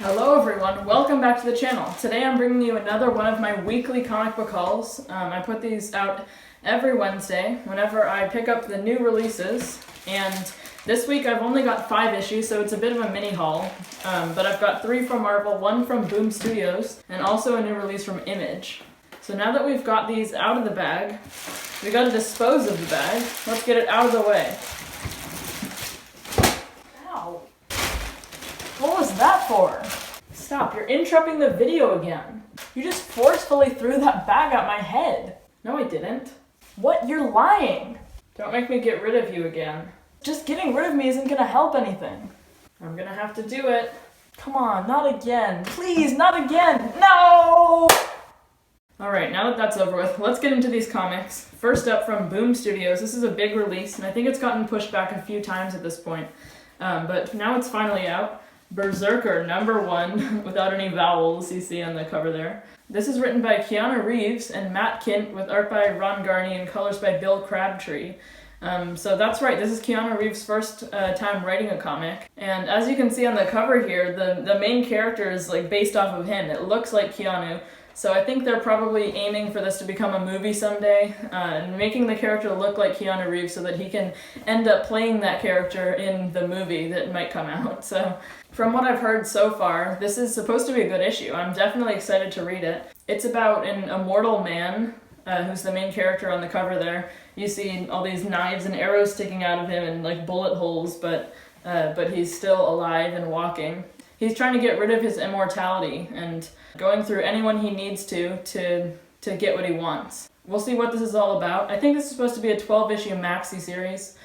Hello everyone, welcome back to the channel. Today I'm bringing you another one of my weekly comic book hauls. I put these out every Wednesday whenever I pick up the new releases, and this week I've only got 5 issues, so it's a bit of a mini haul, but I've got 3 from Marvel, 1 from Boom Studios, and also a new release from Image. So now that we've got these out of the bag, we gotta dispose of the bag. Let's get it out of the way. Ow. What was that for? Stop, you're interrupting the video again. You just forcefully threw that bag at my head. No, I didn't. What? You're lying. Don't make me get rid of you again. Just getting rid of me isn't gonna help anything. I'm gonna have to do it. Come on, not again. Please, not again. No! Alright, now that that's over with, let's get into these comics. First up from Boom Studios. This is a big release, and I think it's gotten pushed back a few times at this point. But now it's finally out. BRZRKR #1, without any vowels you see on the cover there. This is written by Keanu Reeves and Matt Kindt, with art by Ron Garney and colors by Bill Crabtree. So that's right, this is Keanu Reeves' first time writing a comic. And as you can see on the cover here, the main character is like based off of him. It looks like Keanu. So I think they're probably aiming for this to become a movie someday, and making the character look like Keanu Reeves so that he can end up playing that character in the movie that might come out. So from what I've heard so far, this is supposed to be a good issue. I'm definitely excited to read it. It's about an immortal man, who's the main character on the cover there. You see all these knives and arrows sticking out of him and like bullet holes, but he's still alive and walking. He's trying to get rid of his immortality and going through anyone he needs to get what he wants. We'll see what this is all about. I think this is supposed to be a 12-issue maxi series.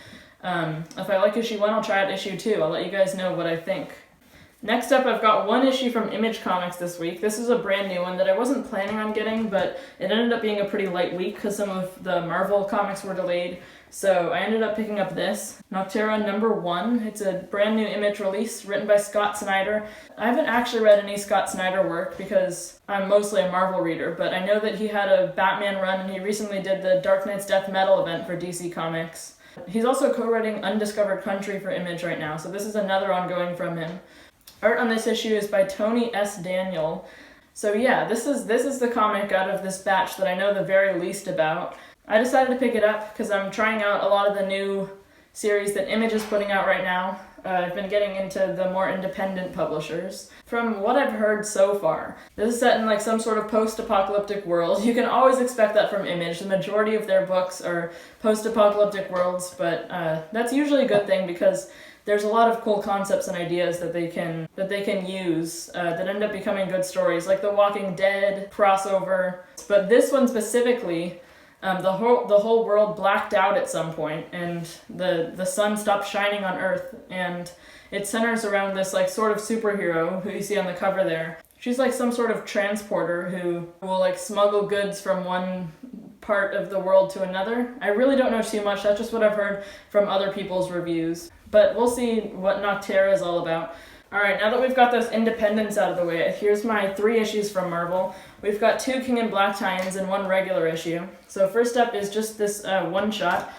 If I like issue 1, I'll try out issue 2. I'll let you guys know what I think. Next up, I've got 1 issue from Image Comics this week. This is a brand new one that I wasn't planning on getting, but it ended up being a pretty light week because some of the Marvel comics were delayed. So I ended up picking up this, Nocterra #1. It's a brand new Image release written by Scott Snyder. I haven't actually read any Scott Snyder work because I'm mostly a Marvel reader, but I know that he had a Batman run and he recently did the Dark Knight's Death Metal event for DC Comics. He's also co-writing Undiscovered Country for Image right now, so this is another ongoing from him. Art on this issue is by Tony S. Daniel. So yeah, this is the comic out of this batch that I know the very least about. I decided to pick it up because I'm trying out a lot of the new series that Image is putting out right now. I've been getting into the more independent publishers. From what I've heard so far, this is set in like some sort of post-apocalyptic world. You can always expect that from Image. The majority of their books are post-apocalyptic worlds, but that's usually a good thing because there's a lot of cool concepts and ideas that they can use that end up becoming good stories, like the Walking Dead crossover. But this one specifically, the whole world blacked out at some point, and the sun stopped shining on Earth, and it centers around this like sort of superhero who you see on the cover there. She's like some sort of transporter who will like smuggle goods from one part of the world to another. I really don't know too much, that's just what I've heard from other people's reviews. But we'll see what Nocterra is all about. Alright, now that we've got those independents out of the way, here's my 3 issues from Marvel. We've got 2 King in Black tie-ins and 1 regular issue. So first up is just this one-shot.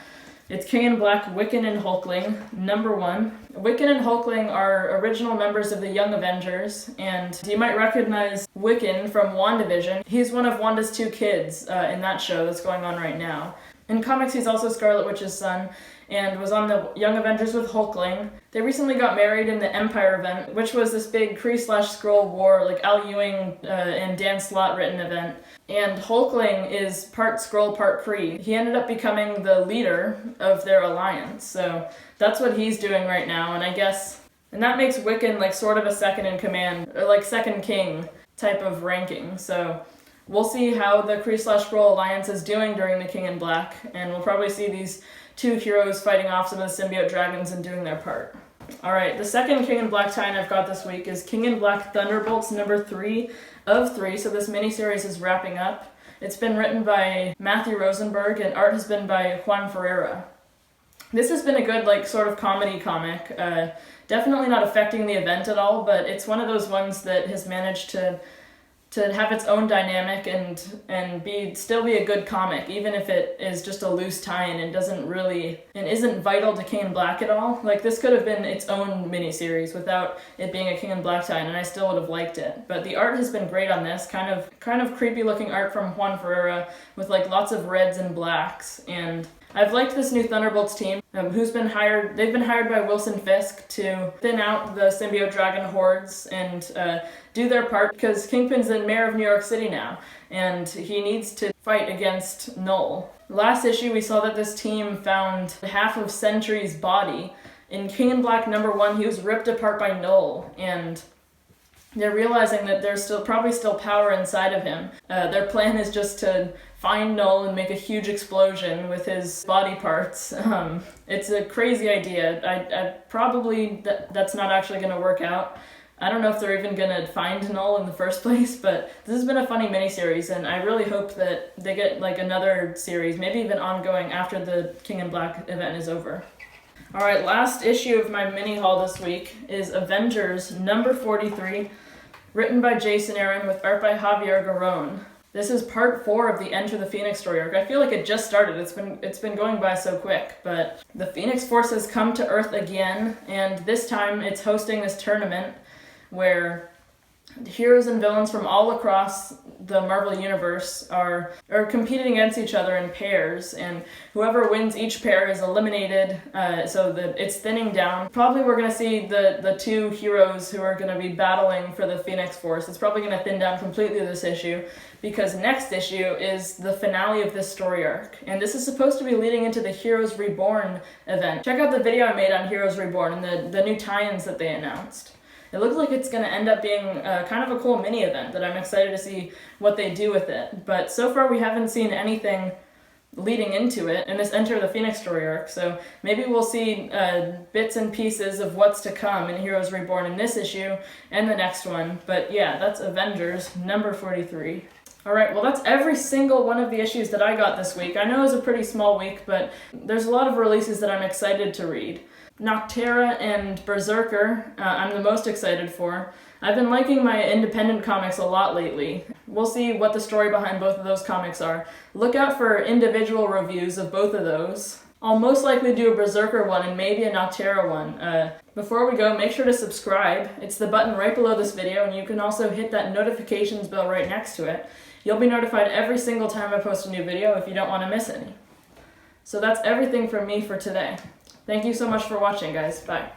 It's King in Black, Wiccan and Hulkling, #1. Wiccan and Hulkling are original members of the Young Avengers, and you might recognize Wiccan from WandaVision. He's one of Wanda's 2 kids in that show that's going on right now. In comics, he's also Scarlet Witch's son, and was on the Young Avengers with Hulkling. They recently got married in the Empire event, which was this big Kree/Skrull war, like Al Ewing and Dan Slott written event. And Hulkling is part Skrull, part Kree. He ended up becoming the leader of their alliance, so that's what he's doing right now, and that makes Wiccan like sort of a second in command, or like second king type of ranking, so we'll see how the Kree/Skrull alliance is doing during the King in Black, and we'll probably see these 2 heroes fighting off some of the symbiote dragons and doing their part. Alright, the second King in Black tie-in I've got this week is King in Black Thunderbolts #3 of 3, so this miniseries is wrapping up. It's been written by Matthew Rosenberg and art has been by Juan Ferreira. This has been a good like sort of comedy comic, definitely not affecting the event at all, but it's one of those ones that has managed to to have its own dynamic and still be a good comic, even if it is just a loose tie-in and isn't vital to King in Black at all. Like, this could have been its own miniseries without it being a King in Black tie-in, and I still would have liked it. But the art has been great on this, kind of creepy looking art from Juan Ferreira with like lots of reds and blacks, and I've liked this new Thunderbolts team, who's been hired. They've been hired by Wilson Fisk to thin out the symbiote dragon hordes and do their part, because Kingpin's the mayor of New York City now, and he needs to fight against Null. Last issue, we saw that this team found half of Sentry's body. In King in Black #1, he was ripped apart by Null, and they're realizing that there's probably still power inside of him. Their plan is just to find Null and make a huge explosion with his body parts. It's a crazy idea. That's not actually going to work out. I don't know if they're even going to find Null in the first place, but this has been a funny miniseries, and I really hope that they get like another series, maybe even ongoing after the King in Black event is over. Alright, last issue of my mini haul this week is Avengers #43, written by Jason Aaron with art by Javier Garrón. This is part 4 of the Enter the Phoenix story arc. I feel like it just started. It's been going by so quick, but the Phoenix Force has come to Earth again, and this time it's hosting this tournament where heroes and villains from all across the Marvel Universe are competing against each other in pairs, and whoever wins each pair is eliminated, so that it's thinning down. Probably we're going to see the two heroes who are going to be battling for the Phoenix Force. It's probably going to thin down completely this issue, because next issue is the finale of this story arc, and this is supposed to be leading into the Heroes Reborn event. Check out the video I made on Heroes Reborn and the new tie-ins that they announced. It looks like it's going to end up being kind of a cool mini event that I'm excited to see what they do with it. But so far we haven't seen anything leading into it in this Enter the Phoenix story arc, so maybe we'll see bits and pieces of what's to come in Heroes Reborn in this issue and the next one. But yeah, that's Avengers #43. Alright, well that's every single one of the issues that I got this week. I know it was a pretty small week, but there's a lot of releases that I'm excited to read. Nocterra and BRZRKR, I'm the most excited for. I've been liking my independent comics a lot lately. We'll see what the story behind both of those comics are. Look out for individual reviews of both of those. I'll most likely do a BRZRKR one and maybe a Nocterra one. Before we go, make sure to subscribe. It's the button right below this video, and you can also hit that notifications bell right next to it. You'll be notified every single time I post a new video if you don't want to miss any. So that's everything from me for today. Thank you so much for watching, guys. Bye.